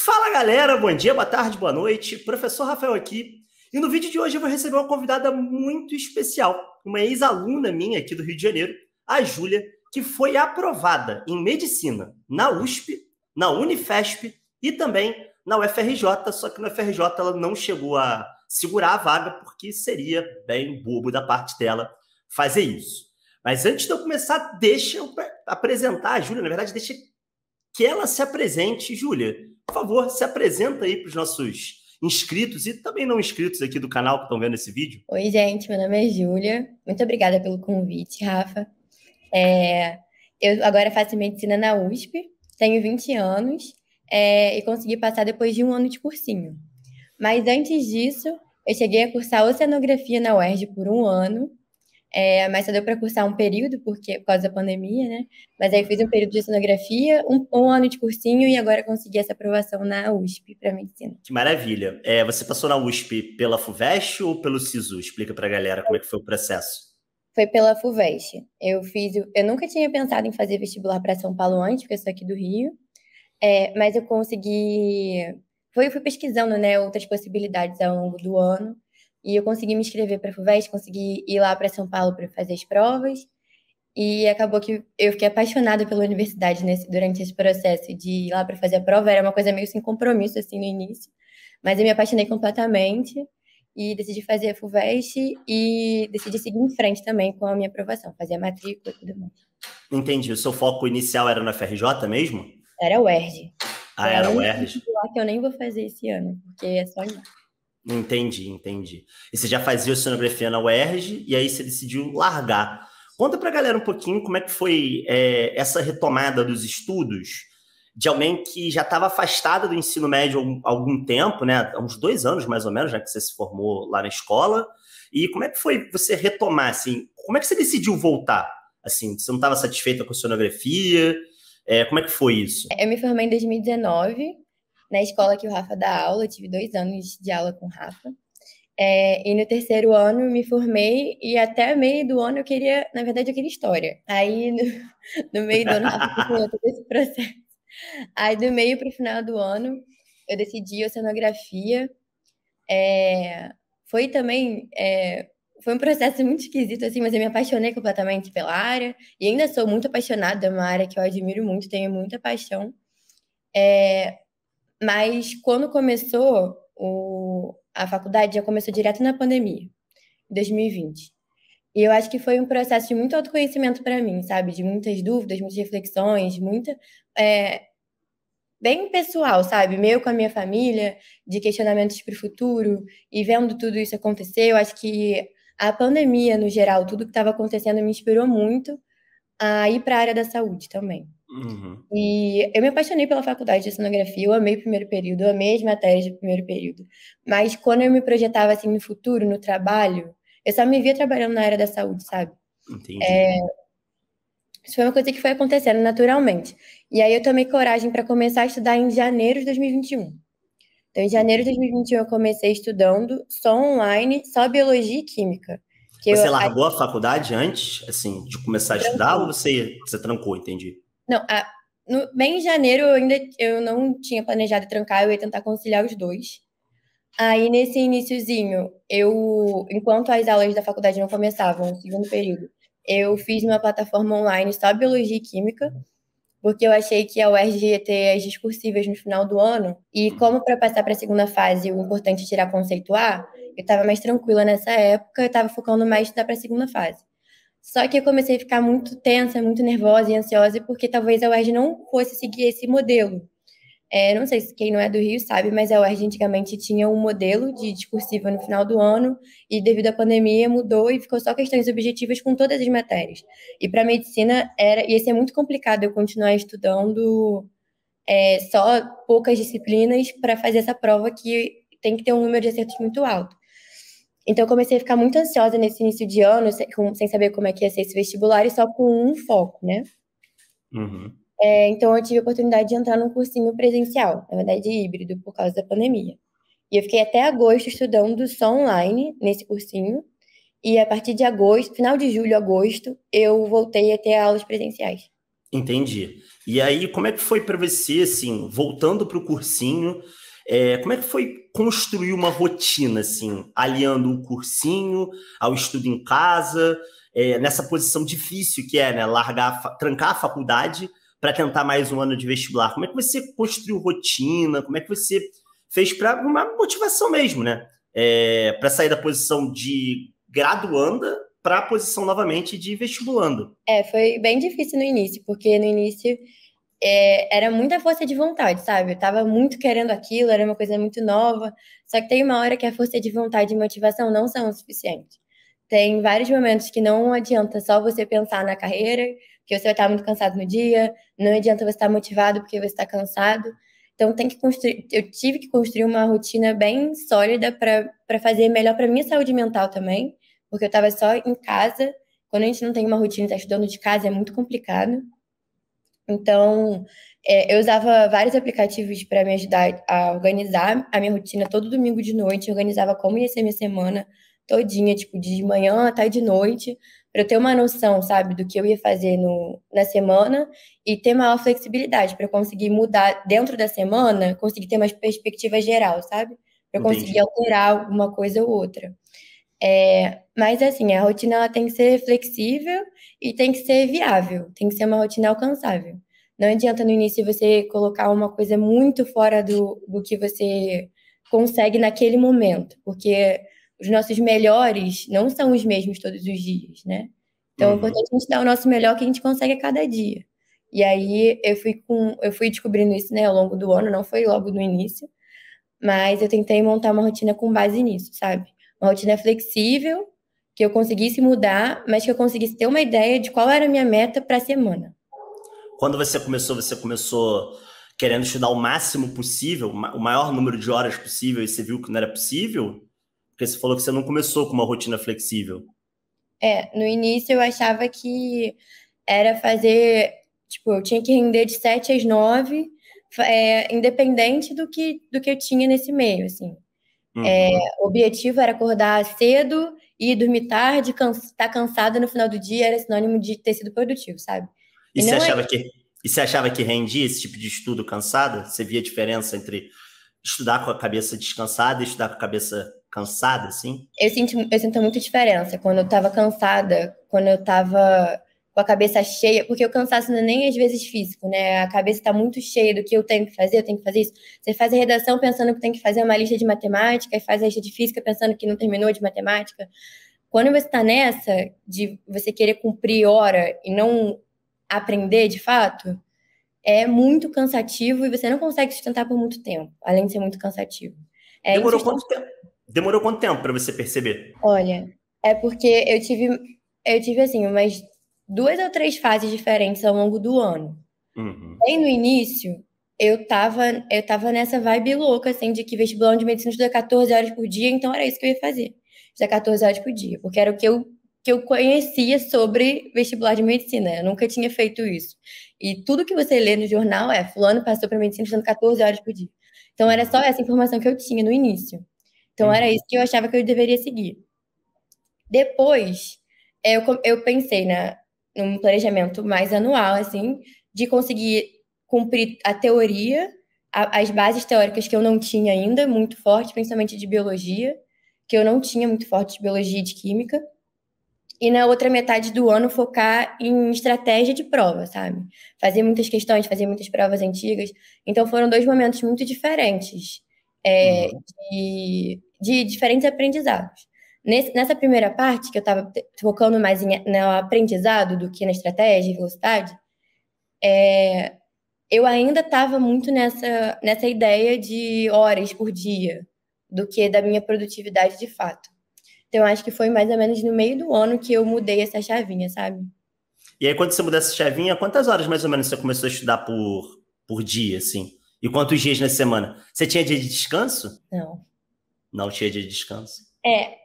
Fala galera, bom dia, boa tarde, boa noite. Professor Rafael aqui. E no vídeo de hoje eu vou receber uma convidada muito especial, uma ex-aluna minha aqui do Rio de Janeiro, a Júlia, que foi aprovada em medicina na USP, na Unifesp e também na UFRJ, só que na UFRJ ela não chegou a segurar a vaga porque seria bem bobo da parte dela fazer isso. Mas antes de eu começar, deixa eu apresentar a Júlia, na verdade, deixa que ela se apresente. Júlia, por favor, se apresenta aí para os nossos inscritos e também não inscritos aqui do canal que estão vendo esse vídeo. Oi, gente, meu nome é Júlia. Muito obrigada pelo convite, Rafa. Eu agora faço medicina na USP, tenho 20 anos e consegui passar depois de um ano de cursinho. Mas antes disso, eu cheguei a cursar oceanografia na UERJ por um ano, mas só deu para cursar um período, por causa da pandemia, né? Mas aí fiz um período de oceanografia, um ano de cursinho e agora consegui essa aprovação na USP para medicina. Que maravilha. Você passou na USP pela FUVEST ou pelo SISU? Explica para a galera como é que foi o processo. Foi pela FUVEST. Eu nunca tinha pensado em fazer vestibular para São Paulo antes, porque eu sou aqui do Rio, mas eu consegui. Fui pesquisando, né, outras possibilidades ao longo do ano, e eu consegui me inscrever para a FUVEST, consegui ir lá para São Paulo para fazer as provas, e acabou que eu fiquei apaixonada pela universidade durante esse processo de ir lá para fazer a prova. Era uma coisa meio sem compromisso, assim, no início, mas eu me apaixonei completamente e decidi fazer a FUVEST e decidi seguir em frente também com a minha aprovação, fazer a matrícula e tudo mais. Entendi. O seu foco inicial era no FRJ mesmo? Era o UERJ. Era o UERJ. Que eu nem vou fazer esse ano, porque é só isso. Entendi. E você já fazia oceanografia na UERJ e aí você decidiu largar. Conta pra galera um pouquinho como é que foi essa retomada dos estudos de alguém que já estava afastada do ensino médio há algum tempo, né? Há uns 2 anos, mais ou menos, já que você se formou lá na escola. E como é que foi você retomar, assim? Como é que você decidiu voltar? Assim, você não estava satisfeita com a oceanografia? Como é que foi isso? Eu me formei em 2019, na escola que o Rafa dá aula. Eu tive 2 anos de aula com o Rafa. E no terceiro ano me formei e até meio do ano na verdade, eu queria história. Aí no meio do ano, Rafa acompanhou todo esse processo. Aí do meio para o final do ano, eu decidi oceanografia. Foi também, foi um processo muito esquisito, assim, mas eu me apaixonei completamente pela área e ainda sou muito apaixonada, é uma área que eu admiro muito, tenho muita paixão. Mas quando começou a faculdade, já começou direto na pandemia, em 2020. E eu acho que foi um processo de muito autoconhecimento para mim, sabe? De muitas dúvidas, muitas reflexões, bem pessoal, sabe? Meu com a minha família, de questionamentos para o futuro, e vendo tudo isso acontecer. Eu acho que a pandemia, no geral, tudo que estava acontecendo me inspirou muito a ir para a área da saúde também. Uhum. E eu me apaixonei pela faculdade de oceanografia, eu amei o primeiro período, eu amei as matérias do primeiro período. Mas quando eu me projetava assim no futuro, no trabalho, eu só me via trabalhando na área da saúde, sabe? Entendi. Isso foi uma coisa que foi acontecendo naturalmente. E aí eu tomei coragem para começar a estudar em janeiro de 2021. Então, em janeiro de 2021 eu comecei estudando só online, só biologia e química. Você largou a faculdade antes, assim, de começar a estudar ou você trancou, entendi? Não, bem em janeiro eu não tinha planejado trancar, eu ia tentar conciliar os dois. Aí, nesse iniciozinho, enquanto as aulas da faculdade não começavam, no segundo período, eu fiz uma plataforma online só biologia e química, porque eu achei que a UERJ ia ter as discursivas no final do ano, e como para passar para a segunda fase o importante é tirar conceito A, eu estava mais tranquila nessa época, eu estava focando mais em estudar para a segunda fase. Só que eu comecei a ficar muito tensa, muito nervosa e ansiosa, porque talvez a UERJ não fosse seguir esse modelo. Não sei se quem não é do Rio sabe, mas a UERJ antigamente tinha um modelo de discursiva no final do ano, e devido à pandemia mudou e ficou só questões objetivas com todas as matérias. E para medicina ia ser muito complicado eu continuar estudando só poucas disciplinas para fazer essa prova que tem que ter um número de acertos muito alto. Então eu comecei a ficar muito ansiosa nesse início de ano, sem saber como é que ia ser esse vestibular e só com um foco, né? Uhum. Então eu tive a oportunidade de entrar num cursinho presencial, na verdade híbrido, por causa da pandemia. E eu fiquei até agosto estudando só online nesse cursinho. E a partir de agosto, final de julho, agosto, eu voltei a ter aulas presenciais. Entendi. E aí, como é que foi para você, assim, voltando para o cursinho, como é que foi construir uma rotina, assim, aliando o cursinho ao estudo em casa, nessa posição difícil que é, né, trancar a faculdade para tentar mais um ano de vestibular? Como é que você construiu rotina? Como é que você fez para uma motivação mesmo, né? Para sair da posição de graduanda para a posição novamente de vestibulando. Foi bem difícil no início, porque no início era muita força de vontade, sabe? Eu tava muito querendo aquilo, era uma coisa muito nova. Só que tem uma hora que a força de vontade e motivação não são o suficiente. Tem vários momentos que não adianta só você pensar na carreira, que você vai estar muito cansado no dia, não adianta você estar motivado porque você está cansado. Então tem que construir, eu tive que construir uma rotina bem sólida para fazer melhor para minha saúde mental também, porque eu estava só em casa. Quando a gente não tem uma rotina, está estudando de casa, é muito complicado. Então, eu usava vários aplicativos para me ajudar a organizar a minha rotina todo domingo de noite. Eu organizava como ia ser minha semana todinha, tipo, de manhã até de noite, para eu ter uma noção, sabe, do que eu ia fazer na semana e ter maior flexibilidade para conseguir mudar dentro da semana, conseguir ter uma perspectiva geral, sabe? Para conseguir Entendi. alterar alguma coisa ou outra. Mas assim, a rotina ela tem que ser flexível e tem que ser viável, tem que ser uma rotina alcançável. Não adianta no início você colocar uma coisa muito fora do que você consegue naquele momento, porque os nossos melhores não são os mesmos todos os dias, né? Então é Uhum. importante a gente dar o nosso melhor que a gente consegue a cada dia. E aí eu fui descobrindo isso, né, ao longo do ano, não foi logo no início, mas eu tentei montar uma rotina com base nisso, sabe? Uma rotina flexível, que eu conseguisse mudar, mas que eu conseguisse ter uma ideia de qual era a minha meta para a semana. Quando você começou querendo estudar o máximo possível, o maior número de horas possível, e você viu que não era possível? Porque você falou que você não começou com uma rotina flexível. No início eu achava que era fazer, tipo, eu tinha que render de 7 às 9, independente do que eu tinha nesse meio, assim. Uhum. O objetivo era acordar cedo e dormir tarde, estar cansada no final do dia era sinônimo de ter sido produtivo, sabe? E E você não é achava que, e você achava que rendia esse tipo de estudo cansado? Você via a diferença entre estudar com a cabeça descansada e estudar com a cabeça cansada, assim? Eu sinto muita diferença quando eu tava cansada, quando eu tava com a cabeça cheia, porque o cansaço não é nem às vezes físico, né? A cabeça tá muito cheia do que eu tenho que fazer isso. Você faz a redação pensando que tem que fazer uma lista de matemática, e faz a lista de física pensando que não terminou de matemática. Quando você tá nessa, de você querer cumprir hora e não aprender de fato, é muito cansativo e você não consegue sustentar por muito tempo, além de ser muito cansativo. É Demorou insustentável. quanto tempo? Demorou quanto tempo para você perceber? Olha, é porque eu tive assim, umas 2 ou 3 fases diferentes ao longo do ano. Uhum. Bem no início, eu tava nessa vibe louca, assim, de que vestibulando de medicina estuda 14 horas por dia, então era isso que eu ia fazer. Estudar 14 horas por dia, porque era o que eu conhecia sobre vestibular de medicina. Eu nunca tinha feito isso. E tudo que você lê no jornal fulano passou para medicina estudando 14 horas por dia. Então era só Uhum. essa informação que eu tinha no início. Então era Uhum. isso que eu achava que eu deveria seguir. Depois, eu pensei num planejamento mais anual, assim, de conseguir cumprir a teoria, as bases teóricas que eu não tinha ainda, muito forte, principalmente de biologia, que eu não tinha muito forte de biologia e de química. E na outra metade do ano focar em estratégia de prova, sabe? Fazer muitas questões, fazer muitas provas antigas. Então foram 2 momentos muito diferentes, é, Uhum. de diferentes aprendizados. Nessa primeira parte, que eu estava focando mais no aprendizado do que na estratégia e velocidade, eu ainda estava muito nessa ideia de horas por dia, do que da minha produtividade de fato. Então, eu acho que foi mais ou menos no meio do ano que eu mudei essa chavinha, sabe? E aí, quando você mudou essa chavinha, quantas horas mais ou menos você começou a estudar por dia, assim? E quantos dias na semana? Você tinha dia de descanso? Não. Não tinha dia de descanso.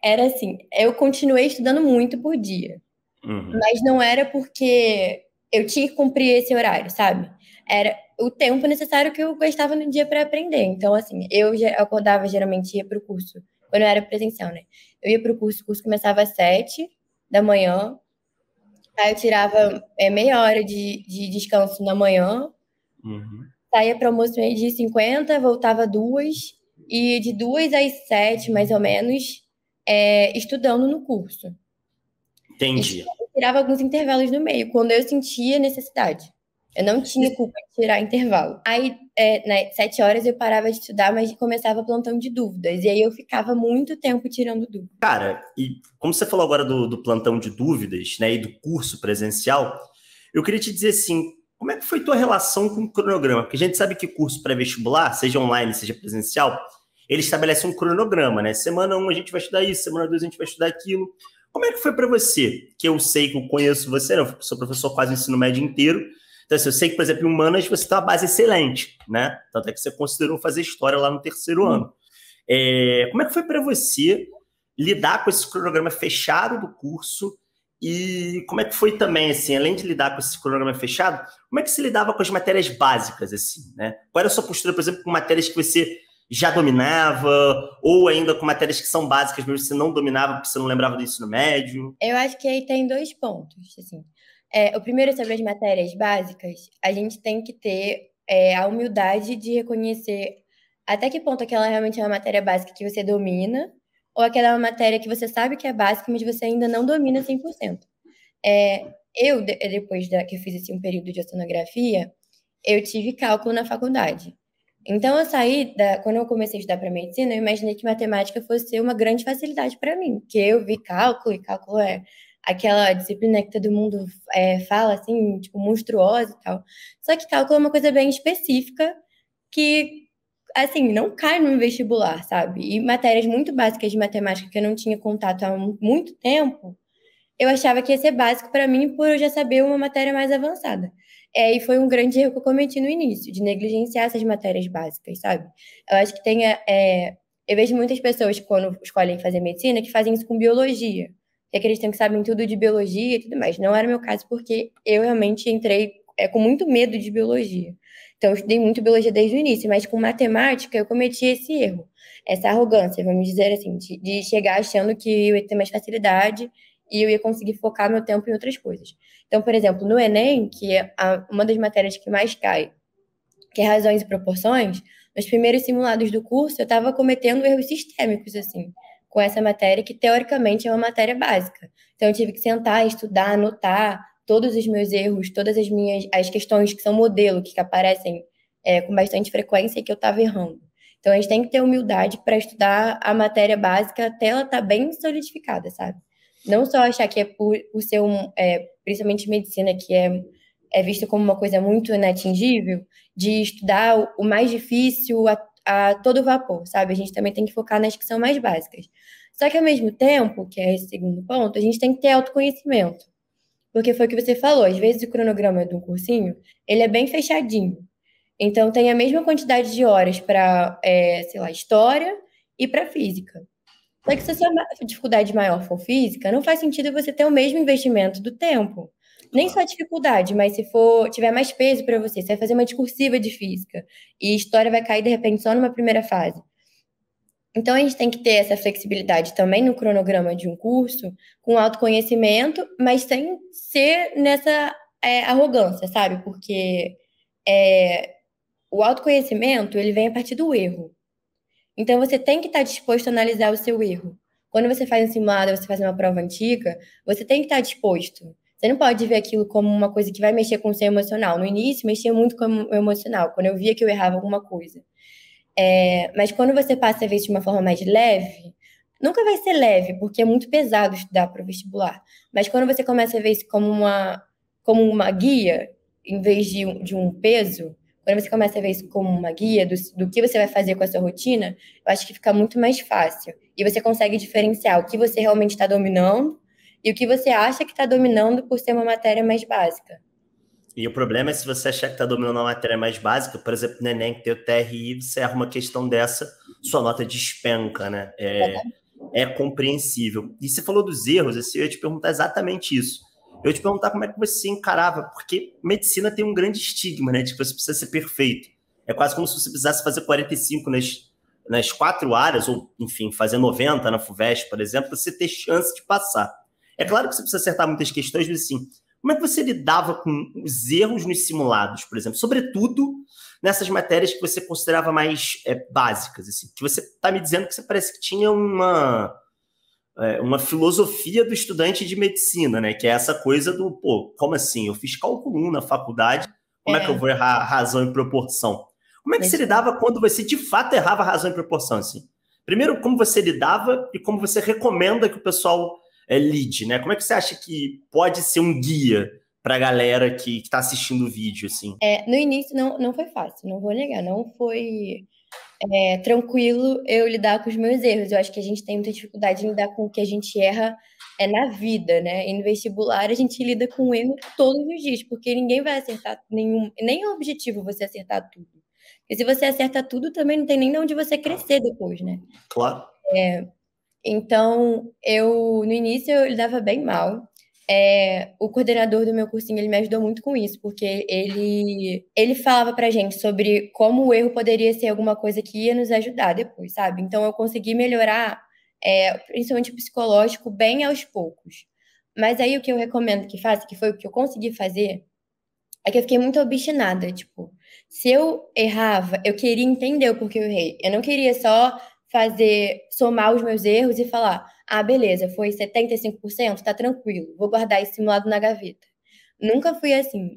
Era assim, eu continuei estudando muito por dia, Uhum. mas não era porque eu tinha que cumprir esse horário, sabe? Era o tempo necessário que eu gastava no dia para aprender. Então, assim, eu acordava, geralmente ia para o curso, quando eu era presencial, né? Eu ia para o curso começava às 7 da manhã, Aí eu tirava meia hora de descanso na manhã, Uhum. saía para almoço meio-dia e 50, voltava 2, e de 2 às 7, mais ou menos, estudando no curso. E Entendi. tirava alguns intervalos no meio, quando eu sentia necessidade. Eu não tinha culpa de tirar intervalo. Aí, nas 7 horas eu parava de estudar, mas começava plantão de dúvidas. E aí eu ficava muito tempo tirando dúvidas. Cara, e como você falou agora do plantão de dúvidas, né, e do curso presencial, eu queria te dizer assim, como é que foi tua relação com o cronograma? Porque a gente sabe que curso pré-vestibular, seja online, seja presencial, ele estabelece um cronograma, né? Semana 1 a gente vai estudar isso, semana 2 a gente vai estudar aquilo. Como é que foi para você? Que eu sei que eu conheço você, né? Eu sou professor quase o ensino médio inteiro. Então, assim, eu sei que, por exemplo, em humanas você tem uma base excelente, né? Tanto é que você considerou fazer história lá no terceiro ano. Como é que foi para você lidar com esse cronograma fechado do curso e como é que foi também, assim, além de lidar com esse cronograma fechado, como é que se lidava com as matérias básicas, assim, né? Qual era a sua postura, por exemplo, com matérias que você já dominava ou ainda com matérias que são básicas, mesmo que você não dominava porque você não lembrava do ensino médio? Eu acho que aí tem 2 pontos, assim. O primeiro, sobre as matérias básicas, a gente tem que ter a humildade de reconhecer até que ponto aquela realmente é uma matéria básica que você domina, ou aquela é uma matéria que você sabe que é básica, mas você ainda não domina 100%. Depois que eu fiz assim, um período de oceanografia, eu tive cálculo na faculdade. Então, quando eu comecei a estudar para medicina, eu imaginei que matemática fosse uma grande facilidade para mim, porque eu vi cálculo, e cálculo é aquela disciplina que todo mundo fala, assim, tipo, monstruosa e tal. Só que cálculo é uma coisa bem específica que, assim, não cai no vestibular, sabe? E matérias muito básicas de matemática que eu não tinha contato há muito tempo, eu achava que ia ser básico para mim por eu já saber uma matéria mais avançada. E foi um grande erro que eu cometi no início, de negligenciar essas matérias básicas, sabe? Eu acho que eu vejo muitas pessoas, quando escolhem fazer medicina, que fazem isso com biologia. Que acreditam que sabem tudo de biologia e tudo mais. Não era o meu caso, porque eu realmente entrei com muito medo de biologia. Então, eu estudei muito biologia desde o início, mas com matemática eu cometi esse erro. Essa arrogância, vamos dizer assim, de chegar achando que eu ia ter mais facilidade e eu ia conseguir focar meu tempo em outras coisas. Então, por exemplo, no Enem, que é uma das matérias que mais cai, que é razões e proporções, nos primeiros simulados do curso eu estava cometendo erros sistêmicos, assim, com essa matéria, que teoricamente é uma matéria básica. Então, eu tive que sentar, estudar, anotar todos os meus erros, todas as questões que são modelo, que aparecem com bastante frequência e que eu estava errando. Então, a gente tem que ter humildade para estudar a matéria básica até ela estar bem solidificada, sabe? Não só achar que é por ser principalmente medicina, que é vista como uma coisa muito inatingível, de estudar o mais difícil a todo vapor, sabe? A gente também tem que focar nas que são mais básicas. Só que, ao mesmo tempo, que é esse segundo ponto, a gente tem que ter autoconhecimento. Porque foi o que você falou, às vezes o cronograma de um cursinho, ele é bem fechadinho. Então, tem a mesma quantidade de horas para, sei lá, história e para física. Só que se a sua dificuldade maior for física, não faz sentido você ter o mesmo investimento do tempo. Nem só a dificuldade, mas se tiver mais peso para você, você vai fazer uma discursiva de física e história vai cair de repente só numa primeira fase. Então a gente tem que ter essa flexibilidade também no cronograma de um curso, com autoconhecimento, mas sem ser nessa arrogância, sabe? Porque o autoconhecimento, ele vem a partir do erro. Então, você tem que estar disposto a analisar o seu erro. Quando você faz um simulado, você faz uma prova antiga, você tem que estar disposto. Você não pode ver aquilo como uma coisa que vai mexer com o seu emocional. No início, mexia muito com o emocional, quando eu via que eu errava alguma coisa. Mas quando você passa a ver isso de uma forma mais leve, nunca vai ser leve, porque é muito pesado estudar para o vestibular. Mas quando você começa a ver isso como uma guia, em vez de um peso, quando você começa a ver isso como uma guia do que você vai fazer com a sua rotina, eu acho que fica muito mais fácil. E você consegue diferenciar o que você realmente está dominando e o que você acha que está dominando por ser uma matéria mais básica. E o problema é se você achar que está dominando uma matéria mais básica, por exemplo, no Enem, que tem o TRI, você erra uma questão dessa, sua nota despenca, né? É compreensível. E você falou dos erros, assim, eu ia te perguntar exatamente isso. Eu ia te perguntar como é que você encarava, porque medicina tem um grande estigma, né? De que você precisa ser perfeito. É quase como se você precisasse fazer 45 nas 4 áreas, ou, enfim, fazer 90 na FUVEST, por exemplo, para você ter chance de passar. É claro que você precisa acertar muitas questões, mas assim, Como é que você lidava com os erros nos simulados, por exemplo? Sobretudo nessas matérias que você considerava mais básicas, assim. Que você está me dizendo que você parece que tinha uma filosofia do estudante de medicina, né? Que é essa coisa do, pô, como assim? Eu fiz cálculo 1 na faculdade, como é que eu vou errar razão e proporção? Como é que você lidava quando você, de fato, errava razão e proporção, assim? Primeiro, como você lidava e como você recomenda que o pessoal lide, né? Como é que você acha que pode ser um guia para a galera que está assistindo o vídeo, assim? No início não foi fácil, não vou negar, não foi tranquilo eu lidar com os meus erros. Eu acho que a gente tem muita dificuldade em lidar com o que a gente erra na vida, né? E no vestibular a gente lida com o erro todos os dias, porque ninguém vai acertar nenhum, nem é o objetivo você acertar tudo. Porque se você acerta tudo, também não tem nem de onde você crescer depois, né? Claro. Então, no início eu lidava bem mal. O coordenador do meu cursinho, ele me ajudou muito com isso, porque ele falava pra gente sobre como o erro poderia ser alguma coisa que ia nos ajudar depois, sabe? Então, eu consegui melhorar, principalmente o psicológico, bem aos poucos. Mas aí, o que eu recomendo que faça, que foi o que eu consegui fazer, é que eu fiquei muito obstinada, tipo, se eu errava, eu queria entender o porquê eu errei. Eu não queria só somar os meus erros e falar, ah, beleza, foi 75%, tá tranquilo, vou guardar esse simulado na gaveta. Nunca fui assim.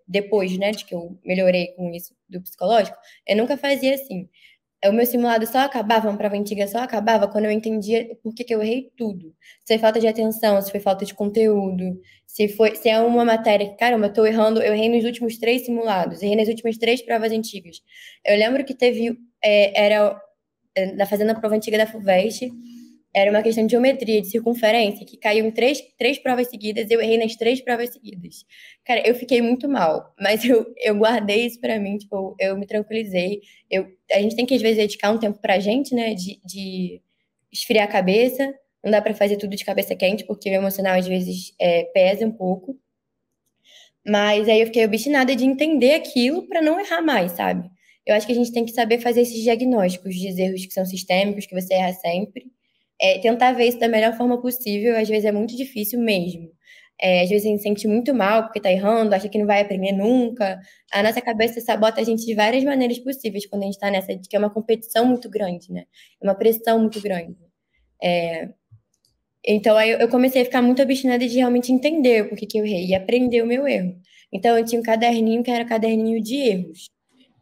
Depois, né, de que eu melhorei com isso do psicológico, eu nunca fazia assim. O meu simulado só acabava, uma prova antiga só acabava quando eu entendia por que eu errei tudo. Se foi falta de atenção, se foi falta de conteúdo, se é uma matéria que, caramba, eu tô errando, eu errei nos últimos 3 simulados, errei nas últimas 3 provas antigas. Eu lembro que fazendo a prova antiga da FUVEST, era uma questão de geometria, de circunferência, que caiu em três provas seguidas, eu errei nas 3 provas seguidas. Cara, eu fiquei muito mal, mas eu guardei isso pra mim, tipo, eu me tranquilizei. A gente tem que, às vezes, dedicar um tempo pra gente, né, de esfriar a cabeça. Não dá pra fazer tudo de cabeça quente, porque o emocional, às vezes, pesa um pouco. Mas aí eu fiquei obstinada de entender aquilo pra não errar mais, sabe? Eu acho que a gente tem que saber fazer esses diagnósticos de erros que são sistêmicos, que você erra sempre. Tentar ver isso da melhor forma possível, às vezes é muito difícil mesmo. Às vezes a gente se sente muito mal porque tá errando, acha que não vai aprender nunca. A nossa cabeça sabota a gente de várias maneiras possíveis quando a gente tá nessa, que é uma competição muito grande, né? É uma pressão muito grande. Então aí eu comecei a ficar muito obstinada de realmente entender por que eu errei e aprender o meu erro. Então eu tinha um caderninho que era caderninho de erros.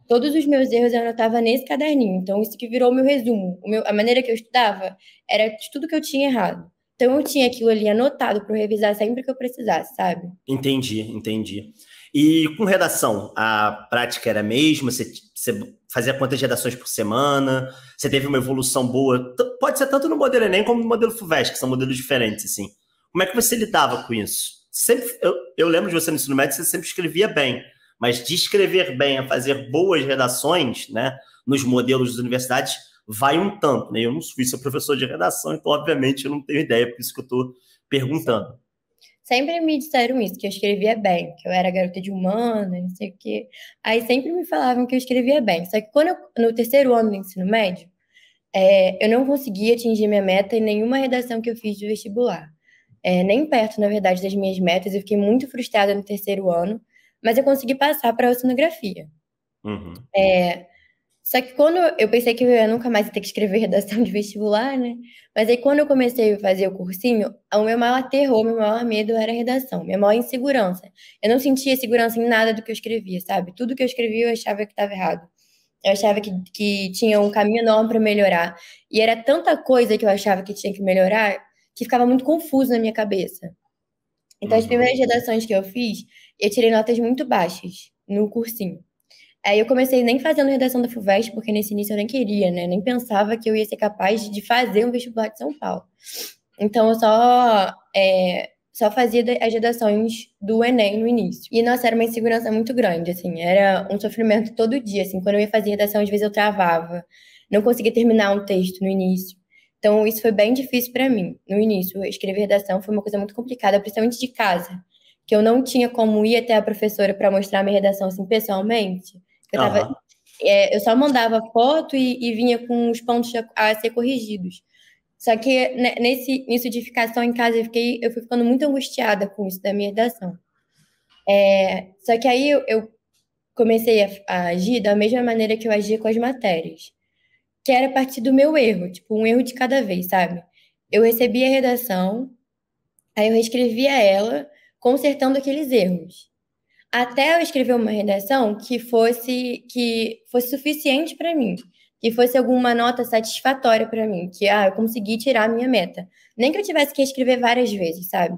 Todos os meus erros eu anotava nesse caderninho. Então, isso que virou o meu resumo. A maneira que eu estudava era de tudo que eu tinha errado. Então, eu tinha aquilo ali anotado para eu revisar sempre que eu precisasse, sabe? Entendi. E com redação, a prática era a mesma? Você fazia quantas redações por semana? Você teve uma evolução boa? Pode ser tanto no modelo Enem como no modelo FUVEST, que são modelos diferentes, assim. Como é que você lidava com isso? Eu lembro de você no ensino médio, você sempre escrevia bem. Mas de escrever bem a fazer boas redações, né, nos modelos das universidades, vai um tanto, né? Eu não fui seu professor de redação, então, obviamente, eu não tenho ideia, por isso que eu estou perguntando. Sempre me disseram isso, que eu escrevia bem, que eu era garota de humana, não sei o quê. Aí sempre me falavam que eu escrevia bem. Só que no terceiro ano do ensino médio, eu não consegui atingir minha meta em nenhuma redação que eu fiz de vestibular. Nem perto, na verdade, das minhas metas. Eu fiquei muito frustrada no terceiro ano, mas eu consegui passar para a oceanografia. Uhum. Só que quando eu pensei que eu ia nunca mais ter que escrever redação de vestibular, né? Mas aí quando eu comecei a fazer o cursinho, o meu maior terror, o meu maior medo era a redação, minha maior insegurança. Eu não sentia segurança em nada do que eu escrevia, sabe? Tudo que eu escrevia eu achava que estava errado. Eu achava que tinha um caminho enorme para melhorar. E era tanta coisa que eu achava que tinha que melhorar que ficava muito confuso na minha cabeça. Então, as primeiras redações que eu fiz, eu tirei notas muito baixas no cursinho. Aí eu comecei nem fazendo redação da FUVEST, porque nesse início eu nem queria, né? Nem pensava que eu ia ser capaz de fazer um vestibular de São Paulo. Então eu só fazia as redações do Enem no início. E, nossa, era uma insegurança muito grande, assim. Era um sofrimento todo dia, assim. Quando eu ia fazer redação, às vezes eu travava. Não conseguia terminar um texto no início. Então isso foi bem difícil para mim. No início, escrever redação foi uma coisa muito complicada, principalmente de casa. Que eu não tinha como ir até a professora para mostrar minha redação, assim, pessoalmente. Eu só mandava foto e vinha com os pontos a ser corrigidos. Só que nisso de ficar só em casa, eu fui ficando muito angustiada com isso da minha redação. Só que aí eu comecei a agir da mesma maneira que eu agia com as matérias, que era a partir do meu erro, tipo, um erro de cada vez, sabe? Eu recebia a redação, aí eu reescrevia ela, consertando aqueles erros. Até eu escrever uma redação que fosse suficiente para mim, que fosse alguma nota satisfatória para mim, que eu consegui tirar a minha meta. Nem que eu tivesse que escrever várias vezes, sabe?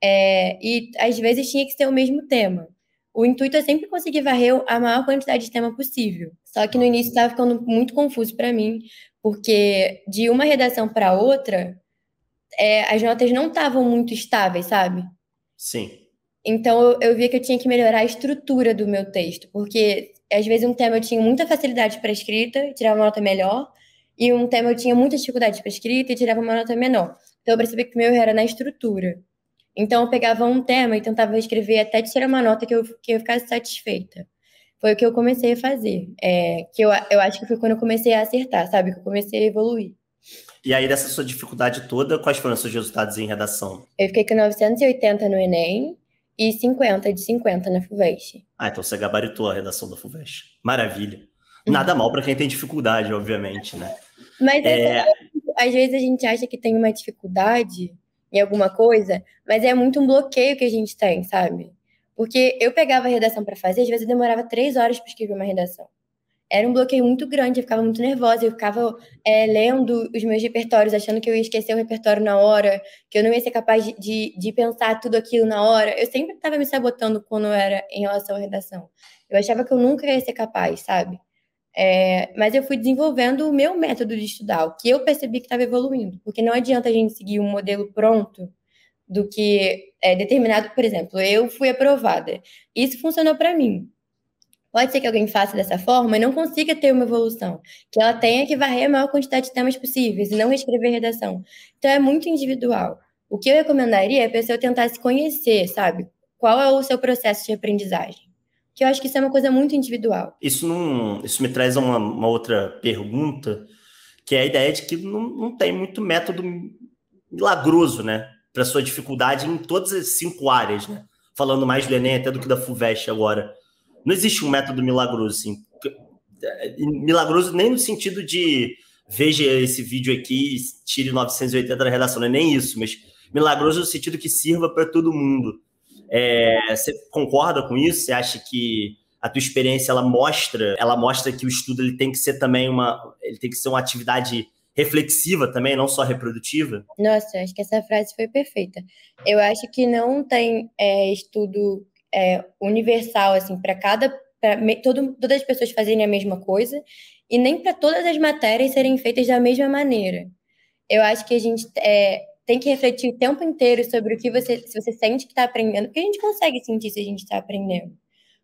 E às vezes tinha que ser o mesmo tema. O intuito é sempre conseguir varrer a maior quantidade de tema possível. Só que no início estava ficando muito confuso para mim, porque de uma redação para outra, as notas não estavam muito estáveis, sabe? Sim. Então eu via que eu tinha que melhorar a estrutura do meu texto, porque às vezes um tema eu tinha muita facilidade para escrita e tirava uma nota melhor, e um tema eu tinha muita dificuldade para escrita e tirava uma nota menor. Então eu percebi que o meu erro era na estrutura. Então eu pegava um tema e tentava escrever até tirar uma nota que eu ficasse satisfeita. Foi o que eu comecei a fazer. Que eu acho que foi quando eu comecei a acertar, sabe? Que eu comecei a evoluir. E aí, dessa sua dificuldade toda, quais foram os seus resultados em redação? Eu fiquei com 980 no Enem e 50 de 50 na FUVEST. Então você gabaritou a redação da FUVEST. Maravilha. Nada mal para quem tem dificuldade, obviamente, né? Mas às vezes a gente acha que tem uma dificuldade em alguma coisa, mas é muito um bloqueio que a gente tem, sabe? Porque eu pegava a redação para fazer, às vezes eu demorava 3 horas para escrever uma redação. Era um bloqueio muito grande, eu ficava muito nervosa, eu ficava lendo os meus repertórios, achando que eu ia esquecer o repertório na hora, que eu não ia ser capaz de pensar tudo aquilo na hora. Eu sempre estava me sabotando quando era em relação à redação. Eu achava que eu nunca ia ser capaz, sabe? Mas eu fui desenvolvendo o meu método de estudar, o que eu percebi que estava evoluindo. Porque não adianta a gente seguir um modelo pronto do que é determinado. Por exemplo, eu fui aprovada. Isso funcionou para mim. Pode ser que alguém faça dessa forma e não consiga ter uma evolução. Que ela tenha que varrer a maior quantidade de temas possíveis e não reescrever redação. Então é muito individual. O que eu recomendaria é a pessoa tentar se conhecer, sabe? Qual é o seu processo de aprendizagem? Que eu acho que isso é uma coisa muito individual. Isso me traz a uma outra pergunta, que é a ideia de que não tem muito método milagroso, né? Para sua dificuldade em todas as 5 áreas, né? Falando mais do Enem até do que da FUVEST agora. Não existe um método milagroso, assim. Milagroso nem no sentido de veja esse vídeo aqui e tire 980 da redação, não é nem isso, mas milagroso no sentido que sirva para todo mundo. Você concorda com isso? Você acha que a tua experiência ela mostra que o estudo ele tem que ser também uma atividade reflexiva também, não só reprodutiva? Nossa, acho que essa frase foi perfeita. Eu acho que não tem estudo universal assim todas as pessoas fazerem a mesma coisa e nem para todas as matérias serem feitas da mesma maneira. Eu acho que a gente tem que refletir o tempo inteiro sobre se você sente que está aprendendo, porque a gente consegue sentir se a gente está aprendendo.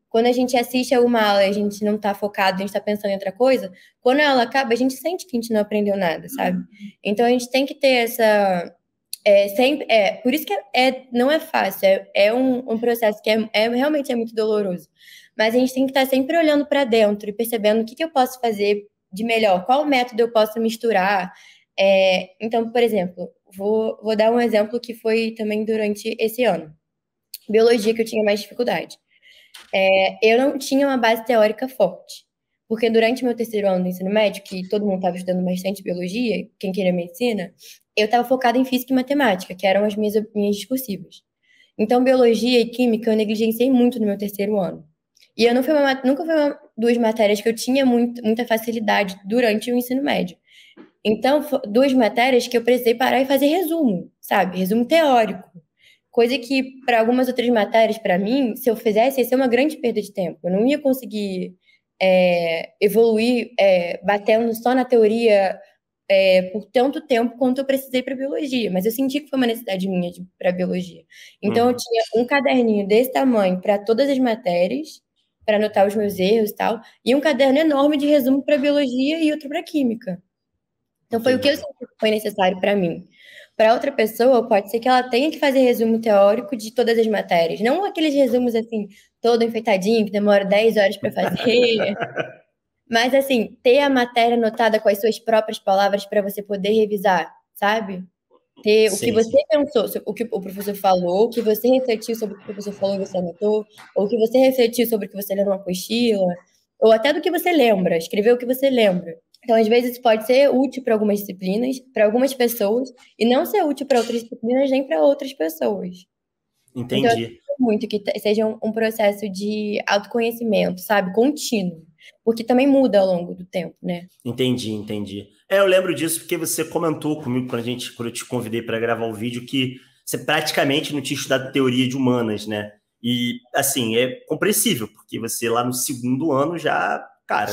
Quando a gente assiste a uma aula e a gente não está focado, a gente está pensando em outra coisa, quando a aula acaba, a gente sente que a gente não aprendeu nada, sabe? Então a gente tem que ter essa. Por isso que não é fácil, é um processo que realmente é muito doloroso. Mas a gente tem que estar sempre olhando para dentro e percebendo o que eu posso fazer de melhor, qual método eu posso misturar. Então, por exemplo, vou dar um exemplo que foi também durante esse ano. Biologia, que eu tinha mais dificuldade. Eu não tinha uma base teórica forte, porque durante meu terceiro ano do ensino médio, que todo mundo estava estudando bastante biologia, quem queria medicina, eu estava focada em física e matemática, que eram as minhas discursivas. Então, biologia e química eu negligenciei muito no meu terceiro ano. E eu nunca foi duas matérias que eu tinha muita facilidade durante o ensino médio. Então, duas matérias que eu precisei parar e fazer resumo, sabe? Resumo teórico. Coisa que, para algumas outras matérias, para mim, se eu fizesse, ia ser uma grande perda de tempo. Eu não ia conseguir evoluir batendo só na teoria por tanto tempo quanto eu precisei para biologia. Mas eu senti que foi uma necessidade minha para biologia. Então, eu tinha um caderninho desse tamanho para todas as matérias, para anotar os meus erros e tal, e um caderno enorme de resumo para biologia e outro para química. Então, foi o que eu senti que foi necessário para mim. Para outra pessoa, pode ser que ela tenha que fazer resumo teórico de todas as matérias. Não aqueles resumos, assim, todo enfeitadinho, que demora 10 horas para fazer. Mas, assim, ter a matéria anotada com as suas próprias palavras para você poder revisar, sabe? Ter o que Sim, você sim. pensou, o que o professor falou, o que você refletiu sobre o que o professor falou e você anotou, ou o que você refletiu sobre o que você leu numa apostila, ou até do que você lembra, escrever o que você lembra. Então, às vezes, isso pode ser útil para algumas disciplinas, para algumas pessoas, e não ser útil para outras disciplinas nem para outras pessoas. Então, eu Entendi. acredito muito que seja um processo de autoconhecimento, sabe? Contínuo. Porque também muda ao longo do tempo, né? Entendi, entendi. Eu lembro disso porque você comentou comigo quando eu te convidei para gravar o vídeo que você praticamente não tinha estudado teoria de humanas, né? E assim, é compreensível, porque você lá no segundo ano já, cara,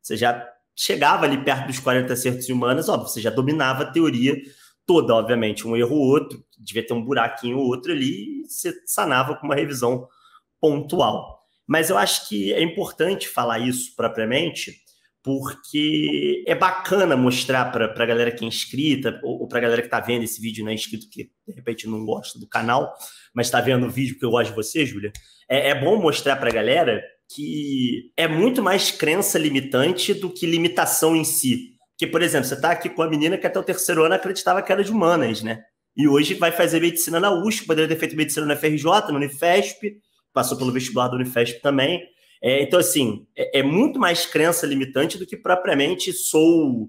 você já chegava ali perto dos 40 acertos de humanas, óbvio, você já dominava a teoria toda, obviamente, um erro ou outro, devia ter um buraquinho ou outro ali, e você sanava com uma revisão pontual. Mas eu acho que é importante falar isso propriamente, porque é bacana mostrar para a galera que é inscrita, ou para a galera que está vendo esse vídeo não é inscrito, que de repente não gosta do canal, mas está vendo o vídeo que eu gosto de você, Júlia. É bom mostrar para a galera que é muito mais crença limitante do que limitação em si. Porque, por exemplo, você está aqui com a menina que até o terceiro ano acreditava que era de humanas, né? E hoje vai fazer medicina na USP, poderia ter feito medicina na FRJ, na Unifesp, passou pelo vestibular da Unifesp também. Então, assim, é muito mais crença limitante do que propriamente sou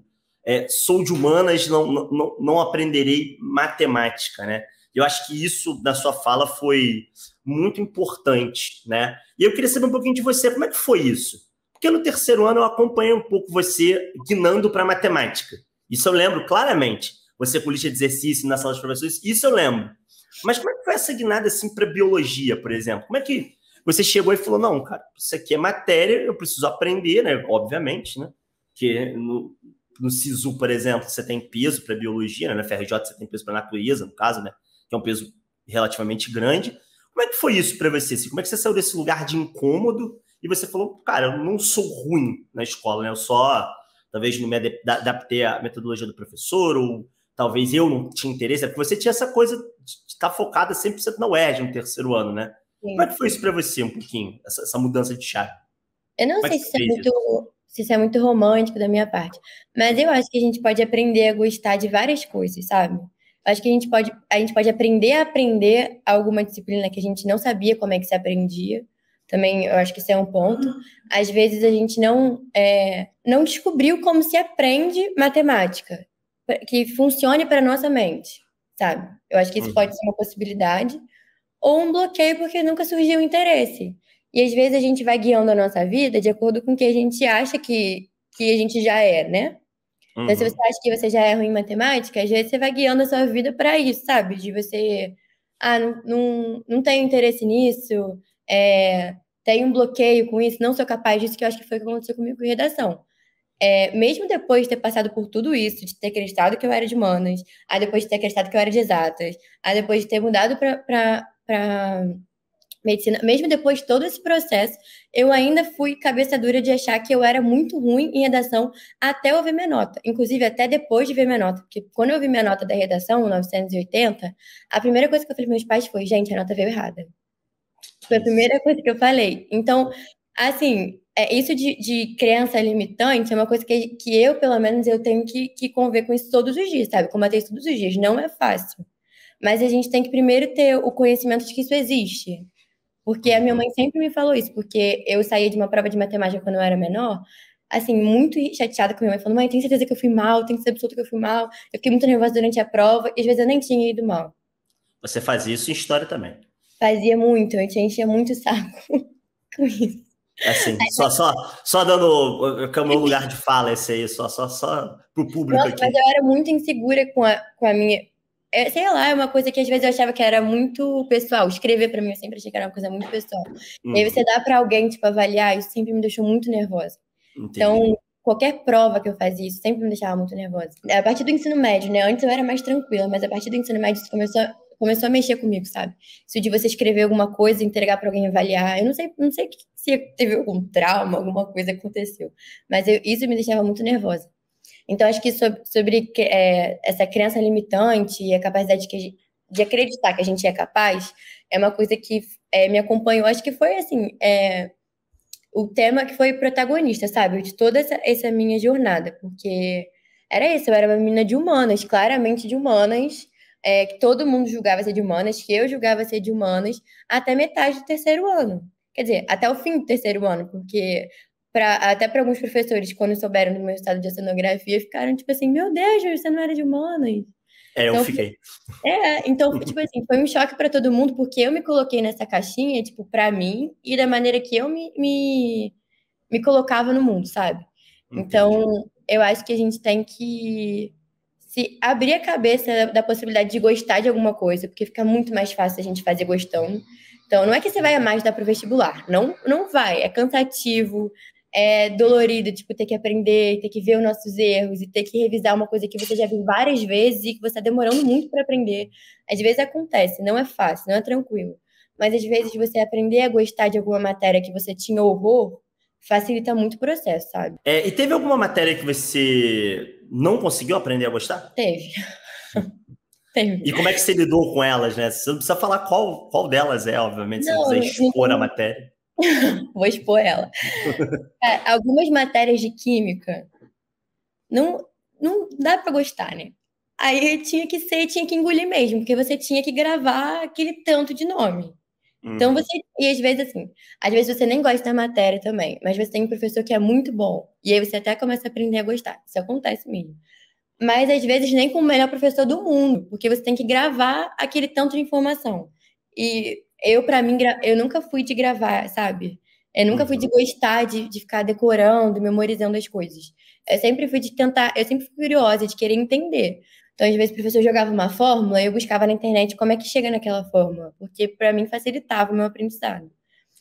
de humanas, não aprenderei matemática, né? Eu acho que isso, na sua fala, foi muito importante, né? E eu queria saber um pouquinho de você, como é que foi isso? Porque no terceiro ano eu acompanhei um pouco você guinando para matemática. Isso eu lembro claramente. Você com lista de exercício na sala dos professores, isso eu lembro. Mas como é que foi essa guinada assim para biologia, por exemplo? Como é que você chegou e falou, não, cara, isso aqui é matéria, eu preciso aprender, né? Obviamente, né? Que no SISU, por exemplo, você tem peso para biologia, né? Na FRJ você tem peso para natureza, no caso, né? Que é um peso relativamente grande. Como é que foi isso para você? Assim, como é que você saiu desse lugar de incômodo e você falou, cara, eu não sou ruim na escola, né? Eu só, talvez, não me adaptei à metodologia do professor, ou talvez eu não tinha interesse, porque você tinha essa coisa de estar focada 100% na UERJ no terceiro ano, né? Como é Sim. que foi isso para você, um pouquinho, essa mudança de chave? Eu não Como é que sei você fez isso? se isso é muito romântico da minha parte, mas eu acho que a gente pode aprender a gostar de várias coisas, sabe? Eu acho que a gente pode aprender a aprender alguma disciplina que a gente não sabia como é que se aprendia. Também eu acho que isso é um ponto. Às vezes a gente não descobriu como se aprende matemática, que funcione para nossa mente, sabe? Eu acho que isso pode Uhum. ser uma possibilidade ou um bloqueio porque nunca surgiu interesse. E às vezes a gente vai guiando a nossa vida de acordo com o que a gente acha que a gente já é, né? Então, se você Uhum. acha que você já é ruim em matemática, às vezes você vai guiando a sua vida para isso, sabe? De você, não tenho interesse nisso, tenho um bloqueio com isso, não sou capaz disso, que eu acho que foi o que aconteceu comigo com redação. Mesmo depois de ter passado por tudo isso, de ter acreditado que eu era de humanas, aí depois de ter acreditado que eu era de exatas, aí depois de ter mudado para medicina, mesmo depois de todo esse processo, eu ainda fui cabeça dura de achar que eu era muito ruim em redação até eu ver minha nota. Inclusive, até depois de ver minha nota. Porque quando eu vi minha nota da redação, 980, a primeira coisa que eu falei para meus pais foi: gente, a nota veio errada. Foi Que a isso. primeira coisa que eu falei. Então, assim, isso de crença limitante é uma coisa que eu, pelo menos, eu tenho que conviver com isso todos os dias, sabe? Combater isso todos os dias. Não é fácil. Mas a gente tem que primeiro ter o conhecimento de que isso existe. Porque a minha Uhum. mãe sempre me falou isso, porque eu saía de uma prova de matemática quando eu era menor, assim, muito chateada com a minha mãe, falando: mãe, tem certeza que eu fui mal, tem certeza absoluta que eu fui mal. Eu fiquei muito nervosa durante a prova, e às vezes eu nem tinha ido mal. Você fazia isso em história também. Fazia muito, a gente enchia muito o saco com isso. Assim, só dando que é o meu lugar de fala esse aí, só pro público Nossa, mas aqui. eu era muito insegura com a minha. Sei lá, é uma coisa que às vezes eu achava que era muito pessoal. Escrever pra mim eu sempre achei que era uma coisa muito pessoal. E aí você Uhum. dá pra alguém, tipo, avaliar, isso sempre me deixou muito nervosa. Entendi. Então, qualquer prova que eu fazia, isso sempre me deixava muito nervosa. A partir do ensino médio, né? Antes eu era mais tranquila, mas a partir do ensino médio isso começou a mexer comigo, sabe? Isso de você escrever alguma coisa, entregar pra alguém avaliar. Eu não sei se teve algum trauma, alguma coisa que aconteceu, mas isso me deixava muito nervosa. Então, acho que essa crença limitante e a capacidade de acreditar que a gente é capaz é uma coisa que me acompanhou. Acho que foi assim. O tema que foi protagonista, sabe? De toda essa minha jornada, porque era isso, eu era uma menina de humanas, claramente de humanas, que todo mundo julgava ser de humanas, que eu julgava ser de humanas, até metade do terceiro ano. Quer dizer, até o fim do terceiro ano, porque até para alguns professores, quando souberam do meu estado de oceanografia, ficaram tipo assim, meu Deus, você não era de humanas. Eu Então, fiquei. então, tipo assim, foi um choque para todo mundo, porque eu me coloquei nessa caixinha, tipo, para mim, e da maneira que eu me colocava no mundo, sabe? Entendi. Então, eu acho que a gente tem que se abrir a cabeça da possibilidade de gostar de alguma coisa, porque fica muito mais fácil a gente fazer gostando. Então, não é que você vai mais dar pro vestibular, não, não vai, é cansativo, é dolorido, tipo, ter que aprender, ter que ver os nossos erros e ter que revisar uma coisa que você já viu várias vezes e que você está demorando muito para aprender. Às vezes acontece, não é fácil, não é tranquilo. Mas às vezes você aprender a gostar de alguma matéria que você tinha horror facilita muito o processo, sabe? E teve alguma matéria que você não conseguiu aprender a gostar? Teve, teve. E como é que você lidou com elas, né? Você não precisa falar qual delas é, obviamente, se não quiser Não, expor a matéria. vou expor ela. Algumas matérias de química não, não dá para gostar, né? Aí tinha que engolir mesmo, porque você tinha que gravar aquele tanto de nome. Então Uhum. você, e às vezes assim, às vezes você nem gosta da matéria também, mas você tem um professor que é muito bom, e aí você até começa a aprender a gostar. Isso acontece mesmo. Mas às vezes nem com o melhor professor do mundo, porque você tem que gravar aquele tanto de informação. E eu, para mim, eu nunca fui de gravar, sabe? Eu nunca fui de Uhum. gostar de ficar decorando, memorizando as coisas. Eu sempre fui de tentar, eu sempre fui curiosa, de querer entender. Então, às vezes, o professor jogava uma fórmula, eu buscava na internet como é que chega naquela fórmula, porque para mim facilitava o meu aprendizado.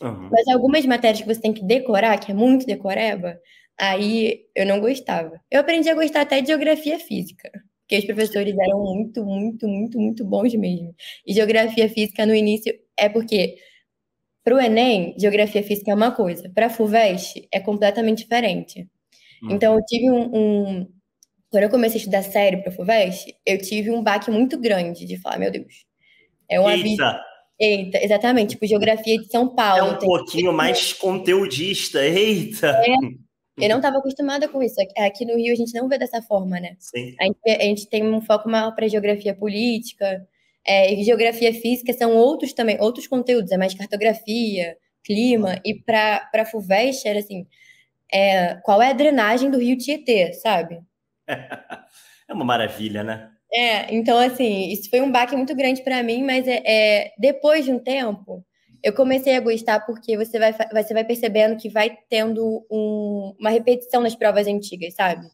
Uhum. Mas algumas matérias que você tem que decorar, que é muito decoreba, aí eu não gostava. Eu aprendi a gostar até de geografia física, porque os professores eram muito, muito, muito, muito bons mesmo. E geografia física no início é porque para o Enem, geografia física é uma coisa, para a FUVEST é completamente diferente. Então eu Uhum. tive quando eu comecei a estudar sério para a FUVEST, eu tive um baque muito grande de falar, meu Deus, é um abismo. Eita, Eita, exatamente, tipo geografia de São é Paulo, um tem. pouquinho mais conteudista. Eita. Eu não estava acostumada com isso. Aqui no Rio a gente não vê dessa forma, né? Sim. A gente tem um foco maior para geografia política, e geografia física são outros também, outros conteúdos, é mais cartografia, clima, Claro. e para FUVEST era assim, qual é a drenagem do Rio Tietê, sabe? É uma maravilha, né? Então assim, isso foi um baque muito grande para mim, mas depois de um tempo, eu comecei a gostar porque você vai percebendo que vai tendo uma repetição nas provas antigas, sabe?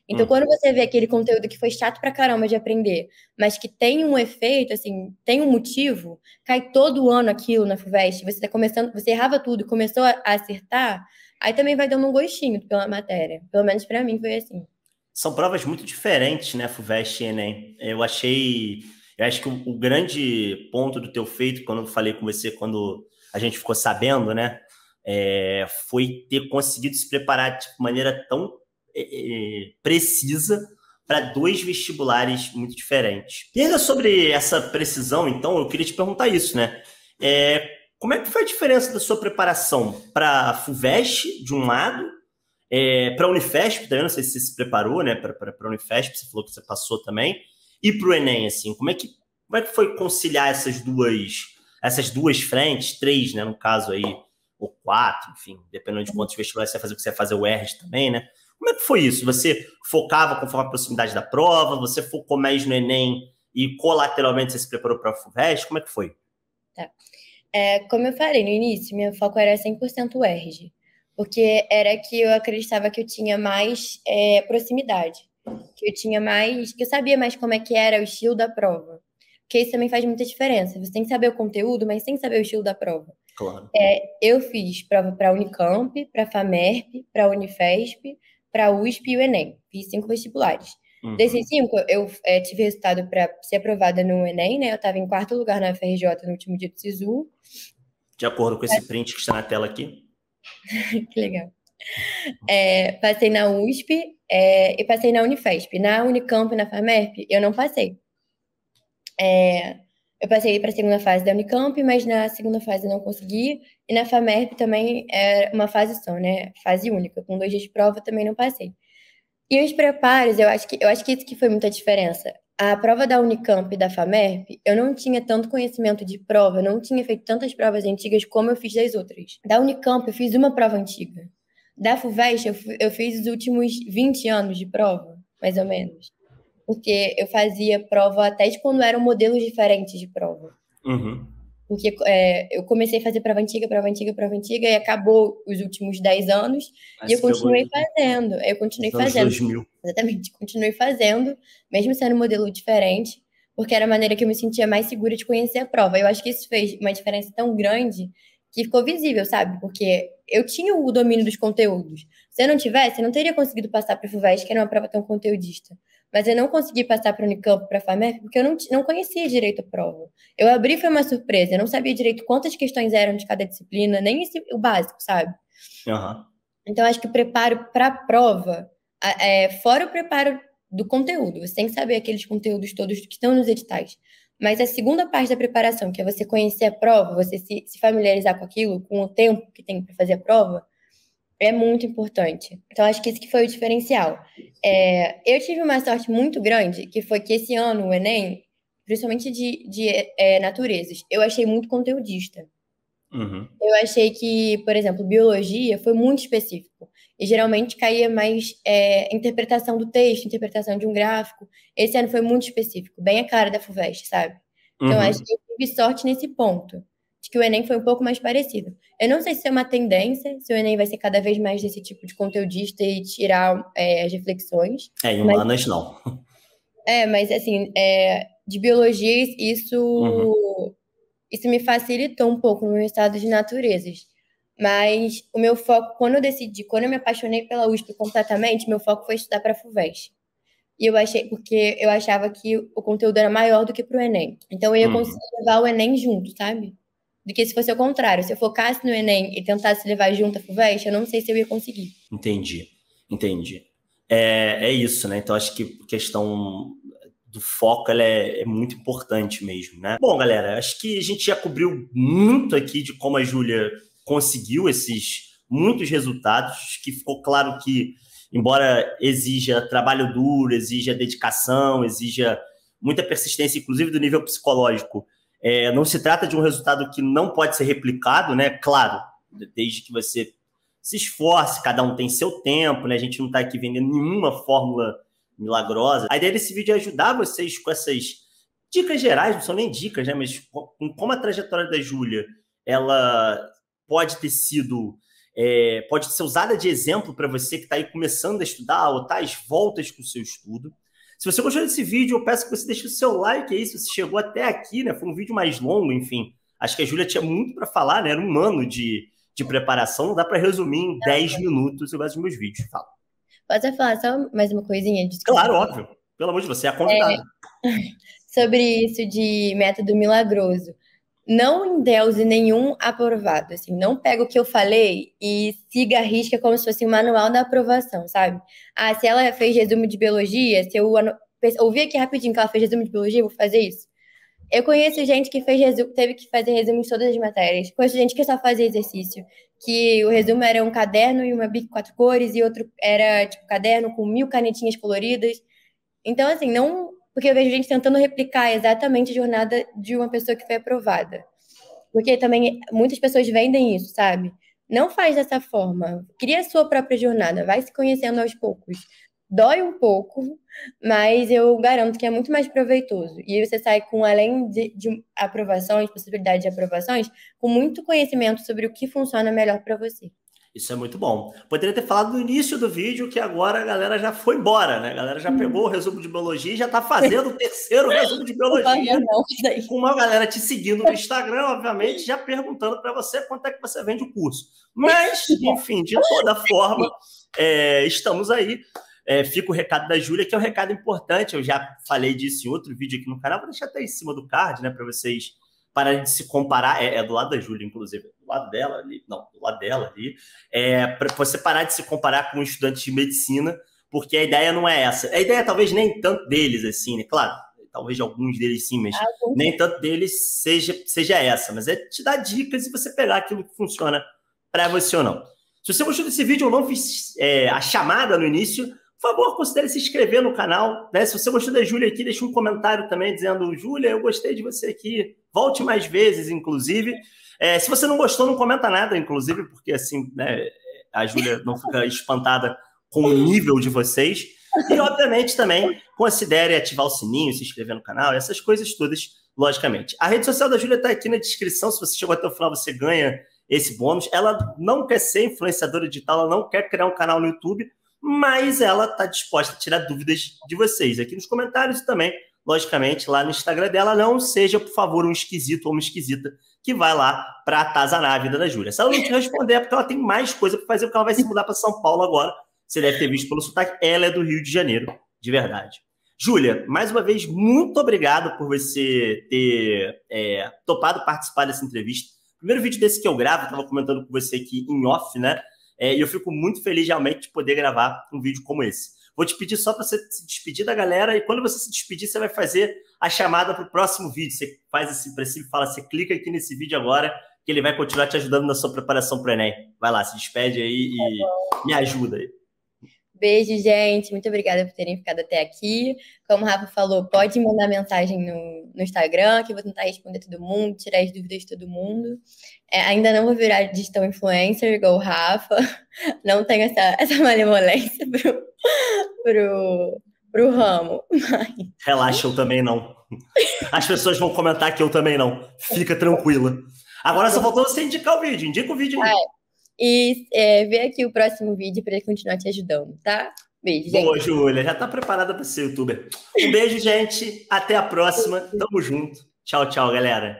Então, quando Uhum. você vê aquele conteúdo que foi chato pra caramba de aprender, mas que tem um efeito, assim, tem um motivo, cai todo ano aquilo na FUVEST, você tá começando, você errava tudo e começou a acertar, aí também vai dando um gostinho pela matéria. Pelo menos pra mim foi assim. São provas muito diferentes, né, FUVEST e Enem. Eu acho que o grande ponto do teu feito, quando eu falei com você, quando a gente ficou sabendo, né, foi ter conseguido se preparar de maneira tão precisa para dois vestibulares muito diferentes. E ainda sobre essa precisão, então, eu queria te perguntar isso, né? Como é que foi a diferença da sua preparação para a FUVEST, de um lado, para a Unifesp também, não sei se você se preparou, né? Para a Unifesp, você falou que você passou também. E para o Enem, assim, como é que foi conciliar essas duas frentes, três, né? No caso aí, ou quatro, enfim, dependendo de quantos vestibulares você vai fazer, que você vai fazer o ERJ também, né? Como é que foi isso? Você focava conforme a proximidade da prova? Você focou mais no Enem e colateralmente você se preparou para a FUVEST? Como é que foi? Tá. Como eu falei no início, meu foco era 100% UERJ, porque era que eu acreditava que eu tinha mais proximidade, que eu tinha mais, que eu sabia mais como é que era o estilo da prova. Porque isso também faz muita diferença. Você tem que saber o conteúdo, mas tem que saber o estilo da prova. Claro. Eu fiz prova para a Unicamp, para a FAMERP, para a Unifesp, para a USP e o Enem. Fiz 5 vestibulares. Desses Uhum. 5, eu tive resultado para ser aprovada no Enem, né? Eu estava em quarto lugar na FRJ no último dia do SISU. De acordo com esse print que está na tela aqui. Que legal. Passei na USP, e passei na Unifesp. Na Unicamp e na FAMERP, eu não passei. Eu passei para a segunda fase da Unicamp, mas na segunda fase eu não consegui. E na FAMERP também é uma fase só, né? Fase única, com 2 dias de prova também não passei. E os preparos, eu acho que isso que foi muita diferença. A prova da Unicamp e da FAMERP, eu não tinha tanto conhecimento de prova, eu não tinha feito tantas provas antigas como eu fiz das outras. Da Unicamp, eu fiz uma prova antiga. Da FUVEST, eu fiz os últimos 20 anos de prova, mais ou menos. Porque eu fazia prova até de quando eram modelos diferentes de prova. Uhum. Porque eu comecei a fazer prova antiga, prova antiga, prova antiga, e acabou os últimos 10 anos, Aí e eu você pegou continuei fazendo. Eu continuei os anos fazendo, 2000. exatamente, continuei fazendo, mesmo sendo um modelo diferente, porque era a maneira que eu me sentia mais segura de conhecer a prova. Eu acho que isso fez uma diferença tão grande que ficou visível, sabe? Porque eu tinha o domínio dos conteúdos. Se eu não tivesse, eu não teria conseguido passar para a FUVEST, que era uma prova tão conteudista. Mas eu não consegui passar para o Unicamp, para a FAMERP, porque eu não conhecia direito a prova. Eu abri, foi uma surpresa. Eu não sabia direito quantas questões eram de cada disciplina, nem o básico, sabe? Uhum. Então, acho que o preparo para a prova, fora o preparo do conteúdo, você tem que saber aqueles conteúdos todos que estão nos editais. Mas a segunda parte da preparação, que é você conhecer a prova, você se familiarizar com aquilo, com o tempo que tem para fazer a prova, é muito importante. Então, acho que isso que foi o diferencial. Eu tive uma sorte muito grande, que foi que esse ano o Enem, principalmente de naturezas, eu achei muito conteudista. Uhum. Eu achei que, por exemplo, biologia foi muito específico. E geralmente caía mais interpretação do texto, interpretação de um gráfico. Esse ano foi muito específico, bem a cara da FUVEST, sabe? Então, acho Uhum. que eu tive sorte nesse ponto, de que o Enem foi um pouco mais parecido. Eu não sei se é uma tendência, se o Enem vai ser cada vez mais desse tipo de conteudista e tirar as reflexões. Em Mas, humanas, não. mas assim, de biologia, Uhum. isso me facilitou um pouco no meu estado de naturezas. Mas o meu foco, quando eu me apaixonei pela USP completamente, meu foco foi estudar para a FUVEST. E porque eu achava que o conteúdo era maior do que para o Enem. Então eu ia conseguir Uhum. levar o Enem junto, sabe? Do que se fosse o contrário. Se eu focasse no Enem e tentasse levar junto a FUVEST, eu não sei se eu ia conseguir. Entendi, entendi. É isso, né? Então acho que a questão do foco ela é muito importante mesmo, né? Bom, galera, acho que a gente já cobriu muito aqui de como a Júlia conseguiu esses muitos resultados, que ficou claro que, embora exija trabalho duro, exija dedicação, exija muita persistência, inclusive do nível psicológico, não se trata de um resultado que não pode ser replicado, né? Claro, desde que você se esforce, cada um tem seu tempo, né? A gente não está aqui vendendo nenhuma fórmula milagrosa. A ideia desse vídeo é ajudar vocês com essas dicas gerais, não são nem dicas, né? Mas como a trajetória da Júlia, ela pode ter sido, pode ser usada de exemplo para você que está aí começando a estudar ou está às voltas com o seu estudo. Se você gostou desse vídeo, eu peço que você deixe o seu like aí, se você chegou até aqui, né? Foi um vídeo mais longo, enfim. Acho que a Júlia tinha muito para falar, né? Era um ano de preparação, não dá para resumir em 10 minutos eu gosto dos meus vídeos. Fala. Posso falar só mais uma coisinha? Desculpa. Claro, óbvio. Pelo amor de Deus, você é a convidada. Sobre isso de método milagroso. Não endeuse nenhum aprovado, assim, não pega o que eu falei e siga a risca como se fosse um manual da aprovação, sabe? Ah, se ela fez resumo de biologia, se eu ouvir aqui rapidinho que ela fez resumo de biologia, eu vou fazer isso. Eu conheço gente que teve que fazer resumo de todas as matérias. Conheço gente que só fazia exercício. Que o resumo era um caderno e uma bic 4 cores, e outro era, tipo, caderno com 1000 canetinhas coloridas. Então, assim, não. Porque eu vejo gente tentando replicar exatamente a jornada de uma pessoa que foi aprovada. Porque também muitas pessoas vendem isso, sabe? Não faz dessa forma. Cria a sua própria jornada. Vai se conhecendo aos poucos. Dói um pouco, mas eu garanto que é muito mais proveitoso. E aí você sai com, além de aprovações, possibilidade de aprovações, com muito conhecimento sobre o que funciona melhor para você. Isso é muito bom. Poderia ter falado no início do vídeo que agora a galera já foi embora, né? A galera já pegou o resumo de biologia e já está fazendo o terceiro resumo de biologia. Não, isso aí. Com uma galera te seguindo no Instagram, obviamente, já perguntando para você quanto é que você vende o curso. Mas, enfim, de toda forma, estamos aí. Fica o recado da Júlia, que é um recado importante. Eu já falei disso em outro vídeo aqui no canal. Vou deixar até em cima do card, né, para vocês pararem de se comparar. É do lado da Júlia, inclusive. Do lado dela ali. Não, do lado dela ali. Para você parar de se comparar com estudantes de medicina, porque a ideia não é essa. A ideia talvez nem tanto deles, assim, né? Claro, talvez alguns deles sim, mas nem tanto deles seja essa. Mas é te dar dicas e você pegar aquilo que funciona para você ou não. Se você gostou desse vídeo, eu não fiz a chamada no início. favor, considere se inscrever no canal, né? Se você gostou da Júlia aqui, deixa um comentário também dizendo: Júlia, eu gostei de você aqui, volte mais vezes, inclusive. Se você não gostou, não comenta nada, inclusive, porque assim, né, a Júlia não fica espantada com o nível de vocês. E, obviamente, também considere ativar o sininho, se inscrever no canal, essas coisas todas, logicamente. A rede social da Júlia está aqui na descrição. Se você chegou até o final, você ganha esse bônus. Ela não quer ser influenciadora digital, ela não quer criar um canal no YouTube, mas ela está disposta a tirar dúvidas de vocês aqui nos comentários e também, logicamente, lá no Instagram dela. Não seja, por favor, um esquisito ou uma esquisita que vai lá para atazanar a vida da Júlia. Se ela não te responder, é porque ela tem mais coisa para fazer, porque ela vai se mudar para São Paulo agora. Você deve ter visto pelo sotaque, ela é do Rio de Janeiro, de verdade. Júlia, mais uma vez, muito obrigado por você ter topado participar dessa entrevista. Primeiro vídeo desse que eu gravo, eu estava comentando com você aqui em off, né? E eu fico muito feliz realmente de poder gravar um vídeo como esse. Vou te pedir só para você se despedir da galera, e quando você se despedir, você vai fazer a chamada para o próximo vídeo. Você faz esse princípio e fala: você clica aqui nesse vídeo agora, que ele vai continuar te ajudando na sua preparação para o Enem. Vai lá, se despede aí e me ajuda aí. Beijo, gente. Muito obrigada por terem ficado até aqui. Como o Rafa falou, pode mandar mensagem no Instagram, que eu vou tentar responder todo mundo, tirar as dúvidas de todo mundo. Ainda não vou virar digital influencer igual o Rafa. Não tenho essa malemolência pro ramo. Mas... Relaxa, eu também não. As pessoas vão comentar que eu também não. Fica tranquila. Agora só faltou você indicar o vídeo. Indica o vídeo aí. E vê aqui o próximo vídeo para ele continuar te ajudando, tá? Beijo, gente. Boa, Júlia. Já tá preparada para ser youtuber. Um beijo, gente. Até a próxima. Tamo junto. Tchau, tchau, galera.